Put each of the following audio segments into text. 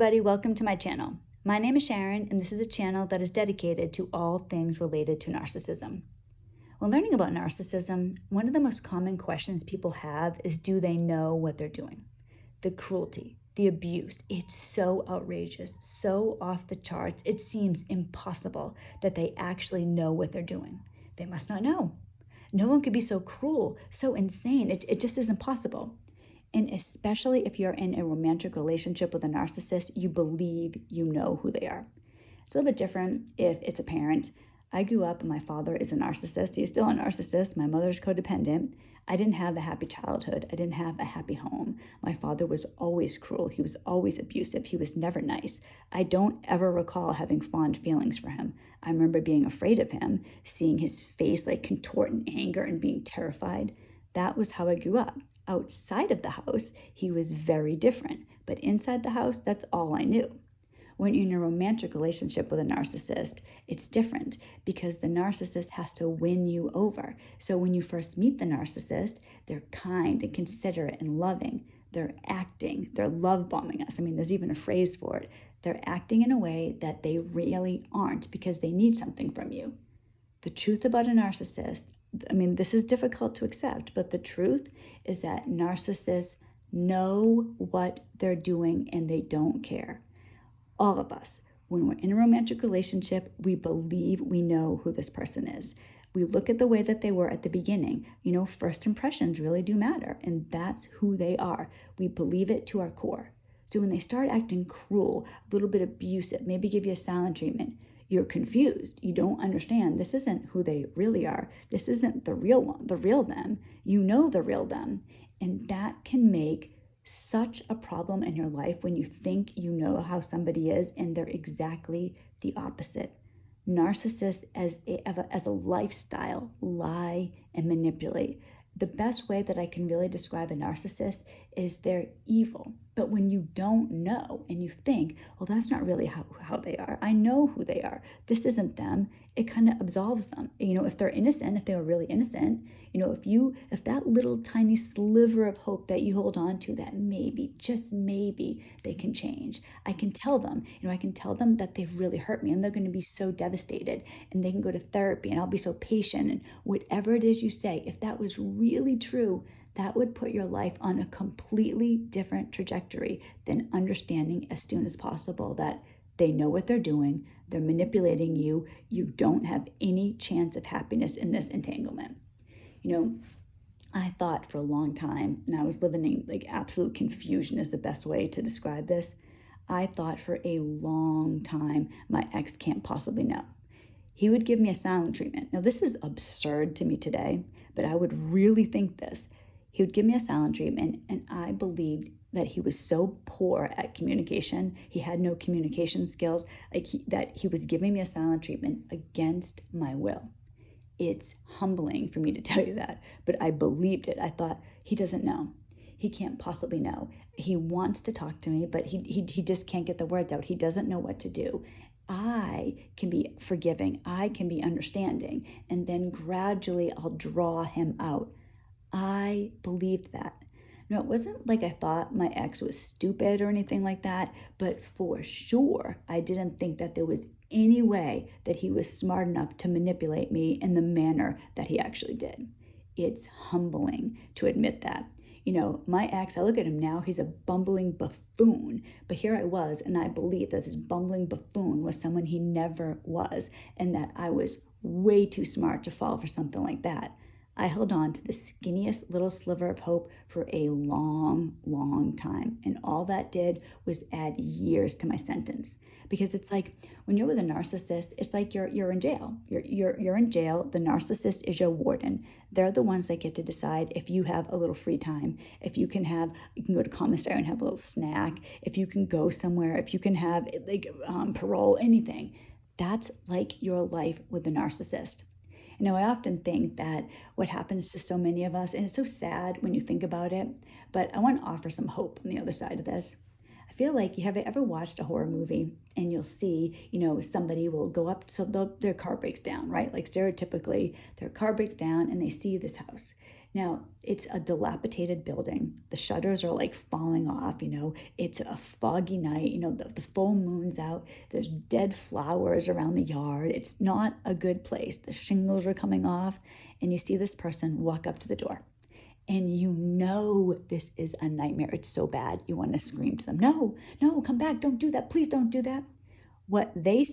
everybody, welcome to my channel. My name is Sharon, and this is a channel that is dedicated to all things related to narcissism. When learning about narcissism, one of the most common questions people have is, do they know what they're doing? The cruelty, the abuse, it's so outrageous, so off the charts, it seems impossible that they actually know what they're doing. They must not know. No one could be so cruel, so insane, it just isn't possible. And especially if you're in a romantic relationship with a narcissist, you believe you know who they are. It's a little bit different if it's a parent. I grew up and my father is a narcissist. He's still a narcissist. My mother's codependent. I didn't have a happy childhood. I didn't have a happy home. My father was always cruel. He was always abusive. He was never nice. I don't ever recall having fond feelings for him. I remember being afraid of him, seeing his face like contort in anger and being terrified. That was how I grew up. Outside of the house, he was very different, but inside the house, that's all I knew. When you're in a romantic relationship with a narcissist, it's different because the narcissist has to win you over. So when you first meet the narcissist, they're kind and considerate and loving. They're acting, they're love bombing us. I mean, there's even a phrase for it. They're acting in a way that they really aren't because they need something from you. The truth about a narcissist, I mean, this is difficult to accept, but the truth is that narcissists know what they're doing and they don't care. All of us, when we're in a romantic relationship, we believe we know who this person is. We look at the way that they were at the beginning. You know, first impressions really do matter, and that's who they are. We believe it to our core. So when they start acting cruel, a little bit abusive, maybe give you a silent treatment, you're confused. You don't understand. This isn't who they really are. This isn't the real one, the real them. You know the real them. And that can make such a problem in your life when you think you know how somebody is and they're exactly the opposite. Narcissists as a lifestyle lie and manipulate. The best way that I can really describe a narcissist is they're evil. But when you don't know and you think, well, that's not really how they are. I know who they are. This isn't them. It kind of absolves them. You know, if they're innocent, if they were really innocent, you know, if that little tiny sliver of hope that you hold on to, that maybe, just maybe they can change. I can tell them, I can tell them that they've really hurt me and they're going to be so devastated and they can go to therapy and I'll be so patient and whatever it is you say, if that was really true, that would put your life on a completely different trajectory than understanding as soon as possible that they know what they're doing, they're manipulating you, you don't have any chance of happiness in this entanglement. I thought for a long time, and I was living in like absolute confusion is the best way to describe this. I thought for a long time, my ex can't possibly know. He would give me a silent treatment. Now, this is absurd to me today, but I would really think this. He would give me a silent treatment, and I believed that he was so poor at communication. He had no communication skills, that he was giving me a silent treatment against my will. It's humbling for me to tell you that, but I believed it. I thought, he doesn't know. He can't possibly know. He wants to talk to me, but he just can't get the words out. He doesn't know what to do. I can be forgiving. I can be understanding. And then gradually I'll draw him out. I believed that. No, it wasn't like I thought my ex was stupid or anything like that, but for sure, I didn't think that there was any way that he was smart enough to manipulate me in the manner that he actually did. It's humbling to admit that. My ex, I look at him now, he's a bumbling buffoon. But here I was, and I believed that this bumbling buffoon was someone he never was, and that I was way too smart to fall for something like that. I held on to the skinniest little sliver of hope for a long, long time. And all that did was add years to my sentence. Because it's like when you're with a narcissist, it's like you're in jail. You're in jail. The narcissist is your warden. They're the ones that get to decide if you have a little free time, if you can go to commissary and have a little snack, if you can go somewhere, if you can have parole, anything. That's like your life with the narcissist. I often think that what happens to so many of us, and it's so sad when you think about it, but I want to offer some hope on the other side of this. I feel like, have you ever watched a horror movie and you'll see, somebody will go up, so their car breaks down, right? Like stereotypically, their car breaks down and they see this house. Now, it's a dilapidated building. The shutters are like falling off, It's a foggy night, the full moon's out. There's dead flowers around the yard. It's not a good place. The shingles are coming off, and you see this person walk up to the door. And this is a nightmare. It's so bad. You want to scream to them, no, no, come back. Don't do that. Please don't do that. What we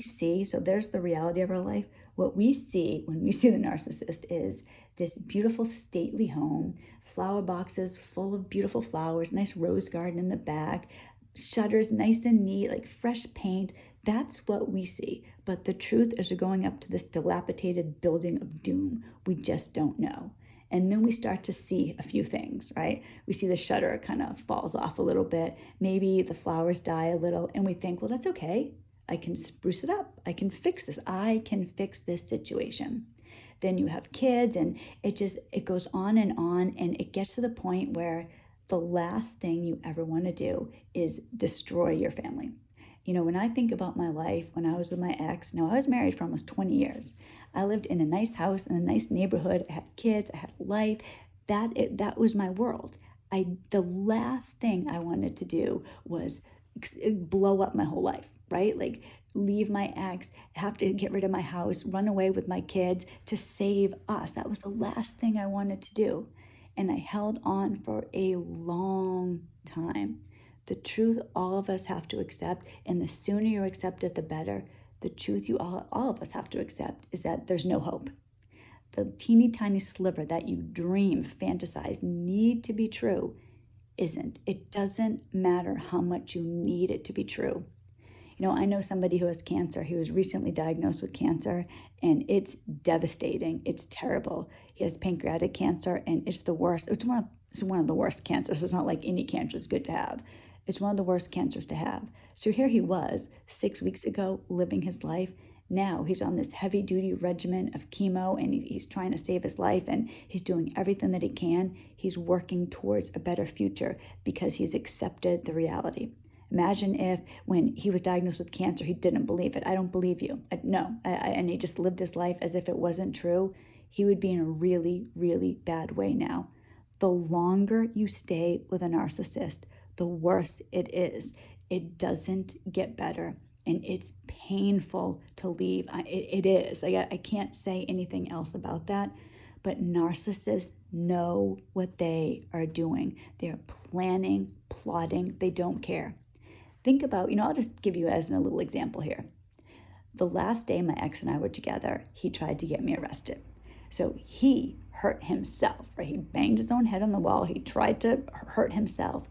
see, so there's the reality of our life. What we see when we see the narcissist is this beautiful, stately home, flower boxes full of beautiful flowers, nice rose garden in the back, shutters nice and neat, like fresh paint. That's what we see. But the truth is, we're going up to this dilapidated building of doom. We just don't know. And then we start to see a few things, right? We see the shutter kind of falls off a little bit. Maybe the flowers die a little, and we think, well, that's okay. I can spruce it up. I can fix this. I can fix this situation. Then you have kids, and it goes on, and it gets to the point where the last thing you ever want to do is destroy your family. When I think about my life, when I was with my ex, I was married for almost 20 years. I lived in a nice house in a nice neighborhood. I had kids. I had life. That was my world. The last thing I wanted to do was blow up my whole life, right? Like leave my ex, have to get rid of my house, run away with my kids to save us. That was the last thing I wanted to do. And I held on for a long time. The truth all of us have to accept, and the sooner you accept it, the better. The truth all of us have to accept is that there's no hope. The teeny tiny sliver that you dream, fantasize, need to be true isn't. It doesn't matter how much you need it to be true. I know somebody who has cancer. He was recently diagnosed with cancer, and it's devastating. It's terrible. He has pancreatic cancer, and it's the worst. It's one of the worst cancers. It's not like any cancer is good to have. It's one of the worst cancers to have. So here he was 6 weeks ago living his life. Now he's on this heavy duty regimen of chemo, and he's trying to save his life, and he's doing everything that he can. He's working towards a better future because he's accepted the reality. Imagine if when he was diagnosed with cancer, he didn't believe it. I don't believe you. And he just lived his life as if it wasn't true. He would be in a really, really bad way now. The longer you stay with a narcissist, the worse it is. It doesn't get better, and it's painful to leave. It is. I can't say anything else about that, but narcissists know what they are doing. They're planning, plotting. They don't care. Think about, I'll just give you as a little example here. The last day my ex and I were together, he tried to get me arrested. So he hurt himself, right? He banged his own head on the wall. He tried to hurt himself.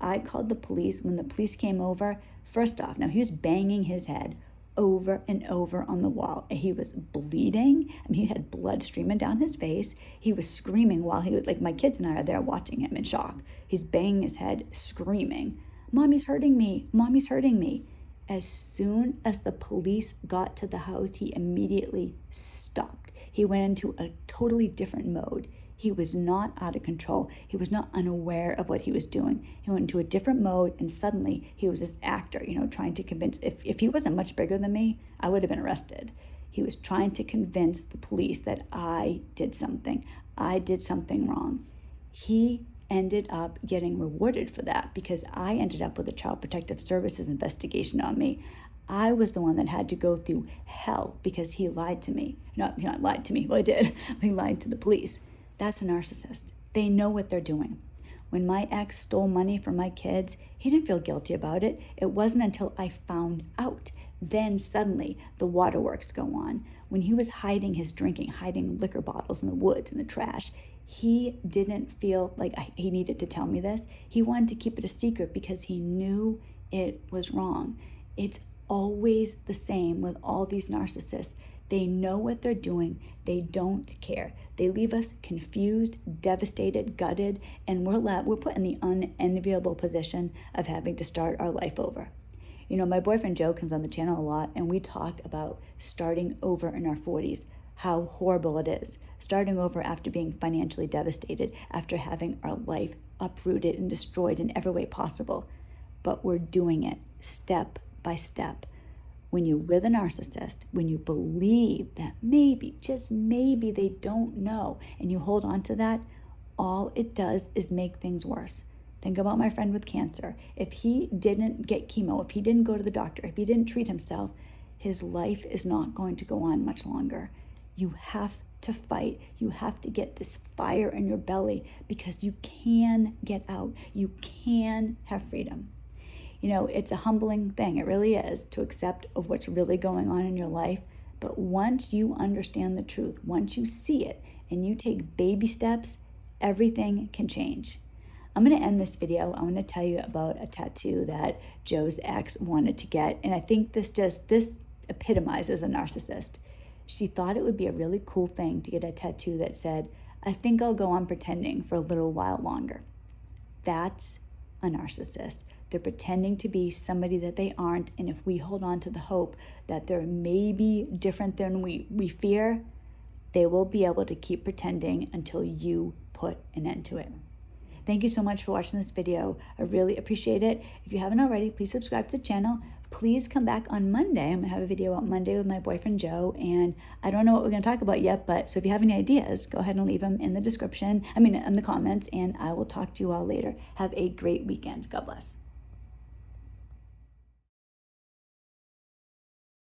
I called the police. When the police came over, first off, now he was banging his head over and over on the wall. He was bleeding. He had blood streaming down his face. He was screaming while he was, like, my kids and I are there watching him in shock. He's banging his head, screaming, "Mommy's hurting me. Mommy's hurting me." As soon as the police got to the house, he immediately stopped. He went into a totally different mode. He was not out of control. He was not unaware of what he was doing. He went into a different mode, and suddenly he was this actor, trying to convince. If he wasn't much bigger than me, I would have been arrested. He was trying to convince the police that I did something. I did something wrong. He ended up getting rewarded for that because I ended up with a Child Protective Services investigation on me. I was the one that had to go through hell because he lied to me. Not lied to me. Well, he did. He lied to the police. That's a narcissist. They know what they're doing. When my ex stole money from my kids, he didn't feel guilty about it. It wasn't until I found out. Then suddenly the waterworks go on. When he was hiding his drinking, hiding liquor bottles in the woods, in the trash, he didn't feel like he needed to tell me this. He wanted to keep it a secret because he knew it was wrong. It's always the same with all these narcissists. They know what they're doing. They don't care. They leave us confused, devastated, gutted, and we're put in the unenviable position of having to start our life over. My boyfriend Joe comes on the channel a lot, and we talk about starting over in our 40s, how horrible it is. Starting over after being financially devastated, after having our life uprooted and destroyed in every way possible. But we're doing it step by step. when you're with a narcissist, when you believe that maybe, just maybe, they don't know, and you hold on to that, all it does is make things worse. Think about my friend with cancer. If he didn't get chemo, if he didn't go to the doctor, if he didn't treat himself, his life is not going to go on much longer. You have to fight. You have to get this fire in your belly, because you can get out. You can have freedom. You know, it's a humbling thing. It really is, to accept of what's really going on in your life. But once you understand the truth, once you see it and you take baby steps, everything can change. I'm going to end this video. I'm going to tell you about a tattoo that Joe's ex wanted to get. And I think this epitomizes a narcissist. She thought it would be a really cool thing to get a tattoo that said, "I think I'll go on pretending for a little while longer." That's a narcissist. They're pretending to be somebody that they aren't. And if we hold on to the hope that they're maybe different than we fear, they will be able to keep pretending until you put an end to it. Thank you so much for watching this video. I really appreciate it. If you haven't already, please subscribe to the channel. Please come back on Monday. I'm gonna have a video out Monday with my boyfriend Joe, and I don't know what we're gonna talk about yet, but so if you have any ideas, go ahead and leave them in the comments, and I will talk to you all later. Have a great weekend. God bless.